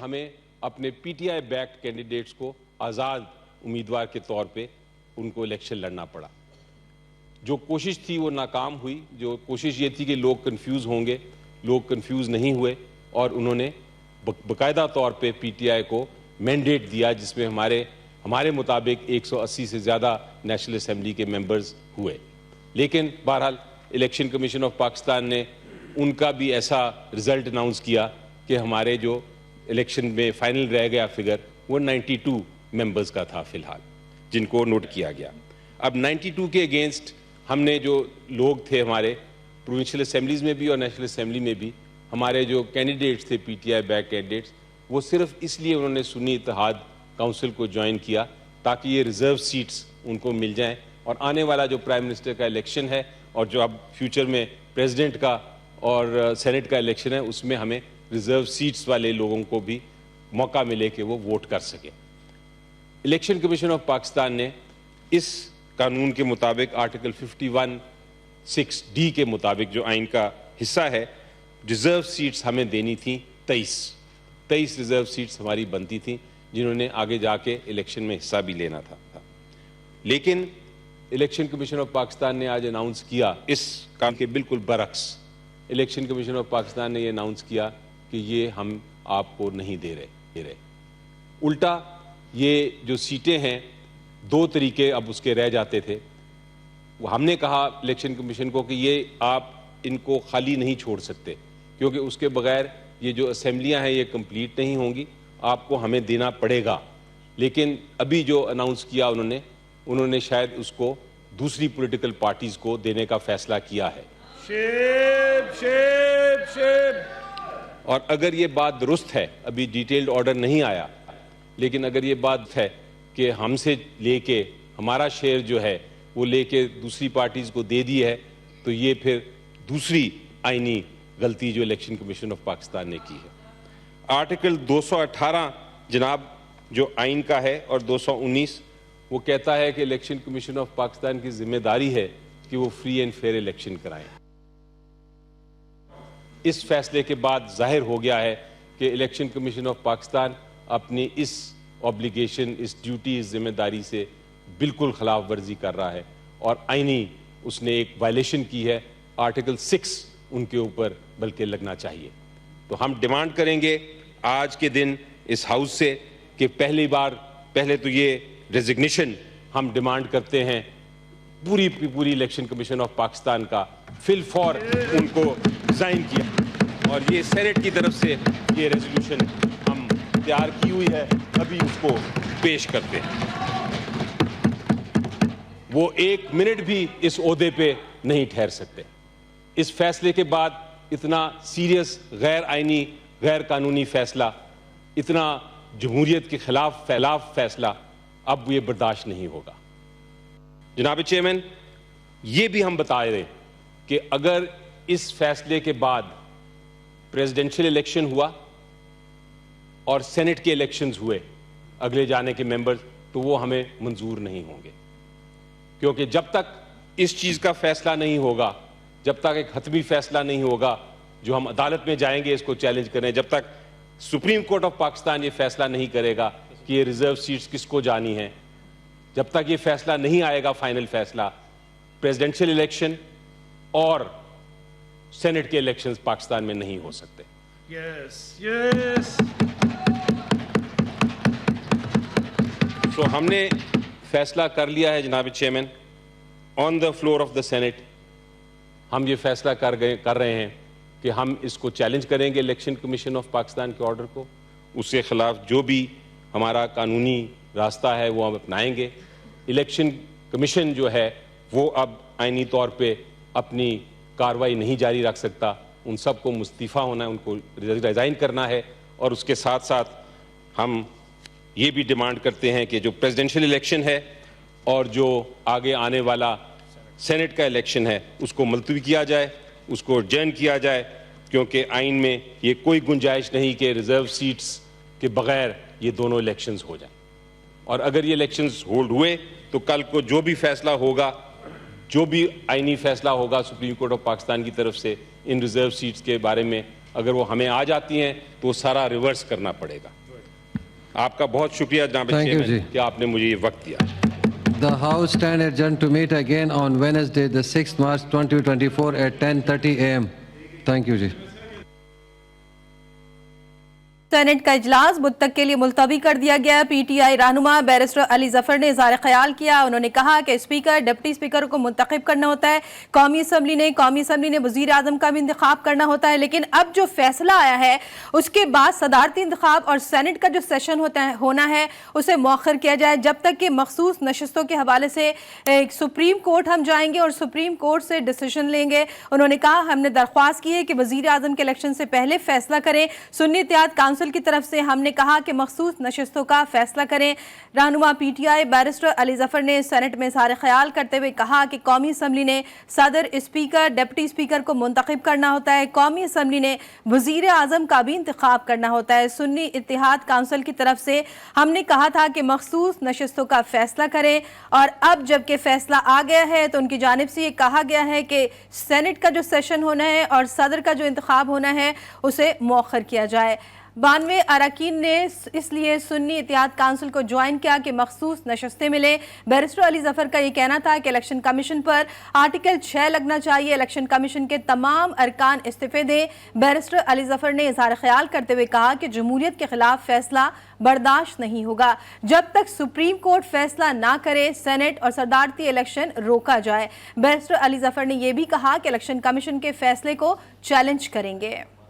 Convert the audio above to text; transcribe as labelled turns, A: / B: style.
A: ہمیں اپنے P T I back candidates کو آزاد امیدوار کے طور پہ ان کو الیکشن لڑنا پڑا. جو کوشش تھی وہ ناکام ہوئی. جو کوشش یہ تھی کہ لوگ کنفیوز ہوں گے، لوگ کنفیوز نہیں ہوئے، اور انہوں نے باقاعدہ طور پہ پی ٹی آئی کو مینڈیٹ دیا جس میں ہمارے مطابق 180 سے زیادہ نیشنل اسمبلی کے ممبرز ہوئے. لیکن بہرحال الیکشن کمیشن آف پاکستان نے ان کا بھی ایسا رزلٹ اناؤنس کیا کہ ہمارے جو الیکشن میں فائنل رہ گیا فگر وہ 92 ممبرز کا تھا فی الحال، جن کو نوٹ کیا گیا. اب 92 کے اگینسٹ ہم نے جو لوگ تھے ہمارے پروونشل اسمبلیز میں بھی اور نیشنل اسمبلی میں بھی، ہمارے جو کینڈیڈیٹس تھے P T I back candidates, وہ صرف اس لیے انہوں نے سنی اتحاد کونسل کو جوائن کیا تاکہ یہ ریزرو سیٹس ان کو مل جائیں، اور آنے والا جو پرائم منسٹر کا الیکشن ہے اور جو اب فیوچر میں پریزیڈنٹ کا اور سینٹ کا الیکشن ہے، اس میں ہمیں ریزرو سیٹس والے لوگوں کو بھی موقع ملے کہ وہ ووٹ کر سکیں. الیکشن کمیشن آف پاکستان نے اس قانون کے مطابق آرٹیکل 51(6)D کے مطابق جو آئین کا حصہ ہے، ریزرو سیٹس ہمیں دینی تھیں 23 ریزرو سیٹس ہماری بنتی تھیں، جنہوں نے آگے جا کے الیکشن میں حصہ بھی لینا تھا. لیکن الیکشن کمیشن آف پاکستان نے آج اناؤنس کیا اس کام کے بالکل برعکس. الیکشن کمیشن آف پاکستان نے یہ اناؤنس کیا کہ یہ ہم آپ کو نہیں دے رہے. الٹا یہ جو سیٹیں ہیں، دو طریقے اب اس کے رہ جاتے تھے. وہ ہم نے کہا الیکشن کمیشن کو کہ یہ آپ ان کو خالی نہیں چھوڑ سکتے، کیونکہ اس کے بغیر یہ جو اسمبلیاں ہیں یہ کمپلیٹ نہیں ہوں گی، آپ کو ہمیں دینا پڑے گا. لیکن ابھی جو اناؤنس کیا انہوں نے شاید اس کو دوسری پولیٹیکل پارٹیز کو دینے کا فیصلہ کیا ہے. اور اگر یہ بات درست ہے، ابھی ڈیٹیلڈ آرڈر نہیں آیا، لیکن اگر یہ بات ہے کہ ہم سے لے کے ہمارا شیئر جو ہے وہ لے کے دوسری پارٹیز کو دے دی ہے، تو یہ پھر دوسری آئینی غلطی جو الیکشن کمیشن آف پاکستان نے کی ہے. آرٹیکل 218 جناب جو آئین کا ہے اور 219 وہ کہتا ہے کہ الیکشن کمیشن آف پاکستان کی ذمہ داری ہے کہ وہ فری اینڈ فیئر الیکشن کرائیں. اس فیصلے کے بعد ظاہر ہو گیا ہے کہ الیکشن کمیشن آف پاکستان اپنی اس اوبلیگیشن، اس ڈیوٹی، اس ذمہ داری سے بالکل خلاف ورزی کر رہا ہے، اور آئینی اس نے ایک وائلیشن کی ہے. آرٹیکل 6 ان کے اوپر بلکہ لگنا چاہیے. تو ہم ڈیمانڈ کریں گے آج کے دن اس ہاؤس سے کہ پہلے تو یہ ریزگنیشن ہم ڈیمانڈ کرتے ہیں پوری الیکشن کمیشن آف پاکستان کا، فی الفور ان کو ریزائن کیا، اور یہ سینٹ کی طرف سے یہ ریزولوشن ہم تیار کی ہوئی ہے، ابھی اس کو پیش کرتے ہیں. وہ ایک منٹ بھی اس عہدے پہ نہیں ٹھہر سکتے. اس فیصلے کے بعد اتنا سیریس غیر آئینی، غیر قانونی فیصلہ، اتنا جمہوریت کے خلاف فیصلہ اب یہ برداشت نہیں ہوگا. جناب چیئرمین، یہ بھی ہم بتا رہے ہیں کہ اگر اس فیصلے کے بعد پریزیڈنشل الیکشن ہوا اور سینٹ کے الیکشنز ہوئے اگلے جانے کے ممبرز، تو وہ ہمیں منظور نہیں ہوں گے، کیونکہ جب تک اس چیز کا فیصلہ نہیں ہوگا، جب تک ایک حتمی فیصلہ نہیں ہوگا جو ہم عدالت میں جائیں گے اس کو چیلنج کریں، جب تک سپریم کورٹ آف پاکستان یہ فیصلہ نہیں کرے گا کہ یہ ریزرو سیٹس کس کو جانی ہیں، جب تک یہ فیصلہ نہیں آئے گا، فائنل فیصلہ، پریزیڈنشل الیکشن اور سینٹ کے الیکشنز پاکستان میں نہیں ہو سکتے. ہم نے فیصلہ کر لیا ہے جناب chairman, on the floor of the Senate ہم یہ فیصلہ کر رہے ہیں کہ ہم اس کو چیلنج کریں گے الیکشن کمیشن آف پاکستان کے آرڈر کو. اس کے خلاف جو بھی ہمارا قانونی راستہ ہے وہ ہم اپنائیں گے. الیکشن کمیشن جو ہے وہ اب آئینی طور پہ اپنی کارروائی نہیں جاری رکھ سکتا، ان سب کو مستعفی ہونا ہے، ان کو ریزائن کرنا ہے. اور اس کے ساتھ ساتھ ہم یہ بھی ڈیمانڈ کرتے ہیں کہ جو پریزیڈنشل الیکشن ہے اور جو آگے آنے والا سینٹ کا الیکشن ہے اس کو ملتوی کیا جائے، اس کو ایڈجرن کیا جائے، کیونکہ آئین میں یہ کوئی گنجائش نہیں کہ ریزرو سیٹس کے بغیر یہ دونوں الیکشنز ہو جائیں. اور اگر یہ الیکشنز ہولڈ ہوئے تو کل کو جو بھی فیصلہ ہوگا، جو بھی آئینی فیصلہ ہوگا سپریم کورٹ آف پاکستان کی طرف سے ان ریزرو سیٹس کے بارے میں، اگر وہ ہمیں آ جاتی ہیں تو وہ سارا ریورس کرنا پڑے گا. آپ کا بہت شکریہ جناب چیئرمین کہ آپ نے مجھے یہ وقت دیا.
B: The House stand adjourned to meet again on Wednesday, the 6th March 2024 at 10:30 a.m. Thank you, ji.
C: Senate کا اجلاس بدھ تک کے لیے ملتوی کر دیا گیا. پی ٹی آئی رہنما بیرسٹر علی ظفر نے اظہار خیال کیا. انہوں نے کہا کہ اسپیکر ڈپٹی اسپیکر کو منتخب کرنا ہوتا ہے. قومی اسمبلی نے وزیر اعظم کا بھی انتخاب کرنا ہوتا ہے. لیکن اب جو فیصلہ آیا ہے اس کے بعد صدارتی انتخاب اور سینٹ کا جو سیشن ہونا ہے اسے مؤخر کیا جائے جب تک کہ مخصوص نشستوں کے حوالے سے سپریم کورٹ ہم جائیں گے اور سپریم کورٹ سے ڈیسیژن لیں گے. انہوں نے کہا ہم نے درخواست کی ہے کہ وزیر اعظم کے الیکشن سے پہلے فیصلہ کریں. سنی اتحاد کونسل کی طرف سے ہم نے کہا کہ مخصوص نشستوں کا فیصلہ کریں. رہنما P T I barrister Ali Zafar نے سینٹ میں اظہار خیال کرتے ہوئے کہا کہ قومی اسمبلی نے صدر، اسپیکر، ڈپٹی اسپیکر کو منتخب کرنا ہوتا ہے. قومی اسمبلی نے وزیر اعظم کا بھی انتخاب کرنا ہوتا ہے. سنی اتحاد کونسل کی طرف سے ہم نے کہا تھا کہ مخصوص نشستوں کا فیصلہ کریں اور اب جب کہ فیصلہ آ گیا ہے تو ان کی جانب سے یہ کہا گیا ہے کہ سینٹ کا جو سیشن ہونا ہے اور صدر کا جو انتخاب ہونا ہے اسے مؤخر کیا جائے. 92 اراکین نے اس لیے سنی اتحاد کونسل کو جوائن کیا کہ مخصوص نشستیں ملیں. بیرسٹر علی ظفر کا یہ کہنا تھا کہ الیکشن کمیشن پر آرٹیکل 6 لگنا چاہیے. الیکشن کمیشن کے تمام ارکان استعفے دیں. بیرسٹر علی ظفر نے اظہار خیال کرتے ہوئے کہا کہ جمہوریت کے خلاف فیصلہ برداشت نہیں ہوگا جب تک سپریم کورٹ فیصلہ نہ کرے سینٹ اور صدارتی الیکشن روکا جائے. بیرسٹر علی ظفر نے یہ بھی کہا کہ الیکشن کمیشن کے فیصلے کو چیلنج کریں گے.